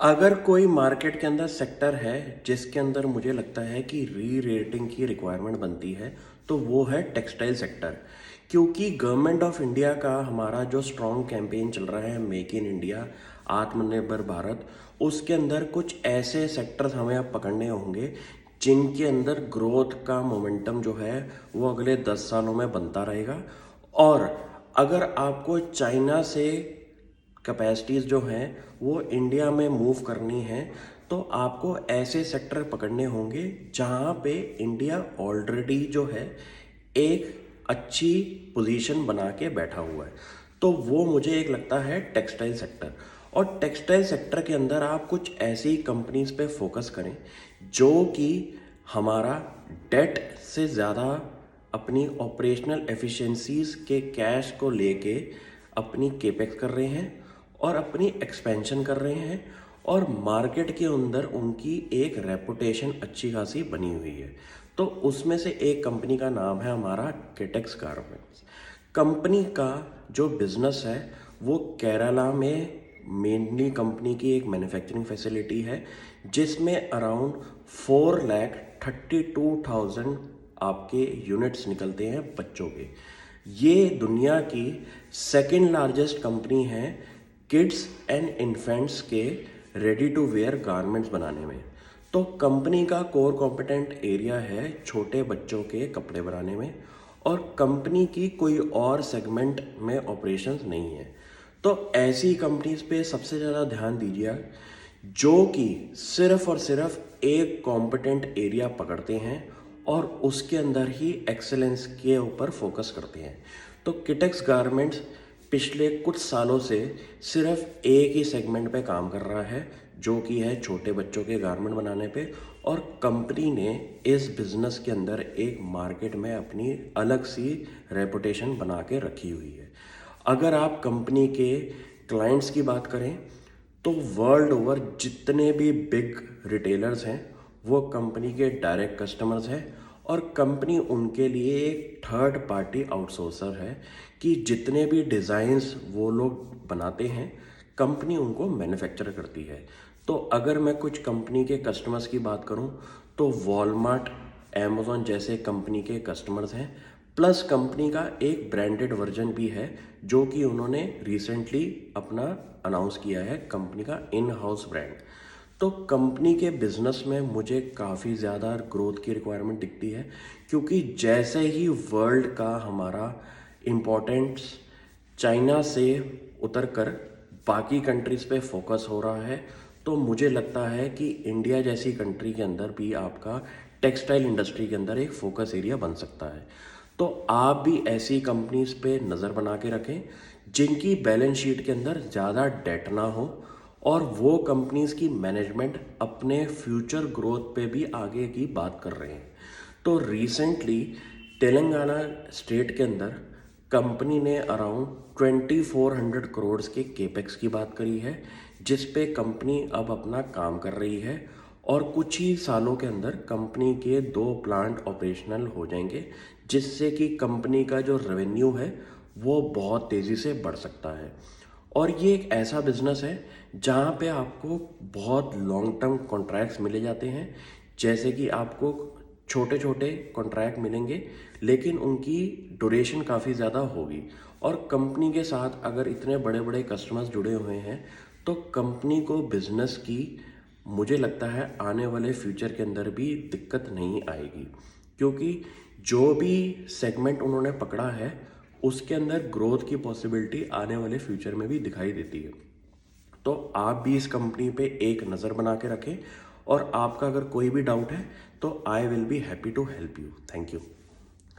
अगर कोई मार्केट के अंदर सेक्टर है जिसके अंदर मुझे लगता है कि री रेटिंग की रिक्वायरमेंट बनती है तो वो है टेक्सटाइल सेक्टर। क्योंकि गवर्नमेंट ऑफ इंडिया का हमारा जो स्ट्रॉन्ग कैंपेन चल रहा है मेक इन इंडिया आत्मनिर्भर भारत, उसके अंदर कुछ ऐसे सेक्टर्स हमें अब पकड़ने होंगे जिनके अंदर ग्रोथ का मोमेंटम जो है वो अगले 10 सालों में बनता रहेगा। और अगर आपको चाइना से कैपेसिटीज़ जो हैं वो इंडिया में मूव करनी है तो आपको ऐसे सेक्टर पकड़ने होंगे जहाँ पे इंडिया ऑलरेडी जो है एक अच्छी पोजीशन बना के बैठा हुआ है। तो वो मुझे एक लगता है टेक्सटाइल सेक्टर। और टेक्सटाइल सेक्टर के अंदर आप कुछ ऐसी कंपनीज पे फोकस करें जो कि हमारा डेट से ज़्यादा अपनी ऑपरेशनल एफिशिएंसीज के कैश को लेके अपनी केपेक्स कर रहे हैं और अपनी एक्सपेंशन कर रहे हैं और मार्केट के अंदर उनकी एक रेपुटेशन अच्छी खासी बनी हुई है। तो उसमें से एक कंपनी का नाम है हमारा किटेक्स गारमेंट्स। कंपनी का जो बिज़नेस है वो केरला में मेनली कंपनी की एक मैन्युफैक्चरिंग फैसिलिटी है जिसमें अराउंड 4,32,000 आपके यूनिट्स निकलते हैं बच्चों के। ये दुनिया की सेकंड लार्जेस्ट कंपनी है किड्स एंड इन्फेंट्स के रेडी टू वेयर गारमेंट्स बनाने में। तो कंपनी का कोर कॉम्पिटेंट एरिया है छोटे बच्चों के कपड़े बनाने में और कंपनी की कोई और सेगमेंट में ऑपरेशंस नहीं है। तो ऐसी कंपनीज पे सबसे ज़्यादा ध्यान दीजिए जो कि सिर्फ और सिर्फ एक कॉम्पिटेंट एरिया पकड़ते हैं और उसके अंदर ही एक्सेलेंस के ऊपर फोकस करते हैं। तो किटेक्स गारमेंट्स पिछले कुछ सालों से सिर्फ एक ही सेगमेंट पे काम कर रहा है जो कि है छोटे बच्चों के गारमेंट बनाने पे। और कंपनी ने इस बिज़नेस के अंदर एक मार्केट में अपनी अलग सी रेपुटेशन बना के रखी हुई है। अगर आप कंपनी के क्लाइंट्स की बात करें तो वर्ल्ड ओवर जितने भी बिग रिटेलर्स हैं वो कंपनी के डायरेक्ट कस्टमर्स हैं और कंपनी उनके लिए एक थर्ड पार्टी आउटसोर्सर है कि जितने भी डिज़ाइंस वो लोग बनाते हैं कंपनी उनको मैन्युफैक्चर करती है। तो अगर मैं कुछ कंपनी के कस्टमर्स की बात करूं तो वॉलमार्ट, अमेज़ॉन जैसे कंपनी के कस्टमर्स हैं। प्लस कंपनी का एक ब्रांडेड वर्जन भी है जो कि उन्होंने रिसेंटली अपना अनाउंस किया है, कंपनी का इन हाउस ब्रांड। तो कंपनी के बिज़नेस में मुझे काफ़ी ज़्यादा ग्रोथ की रिक्वायरमेंट दिखती है क्योंकि जैसे ही वर्ल्ड का हमारा इम्पोर्टेंस चाइना से उतर कर बाकी कंट्रीज़ पे फोकस हो रहा है तो मुझे लगता है कि इंडिया जैसी कंट्री के अंदर भी आपका टेक्सटाइल इंडस्ट्री के अंदर एक फोकस एरिया बन सकता है। तो आप भी ऐसी कंपनीज पे नज़र बना के रखें जिनकी बैलेंस शीट के अंदर ज़्यादा डेट ना हो और वो कंपनीज की मैनेजमेंट अपने फ्यूचर ग्रोथ पे भी आगे की बात कर रहे हैं। तो रिसेंटली तेलंगाना स्टेट के अंदर कंपनी ने अराउंड 2400 करोड़ के केपेक्स की बात करी है जिस पे कंपनी अब अपना काम कर रही है और कुछ ही सालों के अंदर कंपनी के 2 प्लांट ऑपरेशनल हो जाएंगे जिससे कि कंपनी का जो रेवेन्यू है वो बहुत तेज़ी से बढ़ सकता है। और ये एक ऐसा बिजनेस है जहाँ पे आपको बहुत लॉन्ग टर्म कॉन्ट्रैक्ट्स मिले जाते हैं। जैसे कि आपको छोटे छोटे कॉन्ट्रैक्ट मिलेंगे लेकिन उनकी ड्यूरेशन काफ़ी ज़्यादा होगी। और कंपनी के साथ अगर इतने बड़े बड़े कस्टमर्स जुड़े हुए हैं तो कंपनी को बिज़नेस की मुझे लगता है आने वाले फ्यूचर के अंदर भी दिक्कत नहीं आएगी क्योंकि जो भी सेगमेंट उन्होंने पकड़ा है उसके अंदर ग्रोथ की पॉसिबिलिटी आने वाले फ्यूचर में भी दिखाई देती है। तो आप भी इस कंपनी पे एक नज़र बना के रखें और आपका अगर कोई भी डाउट है तो I will be happy to help you. Thank you.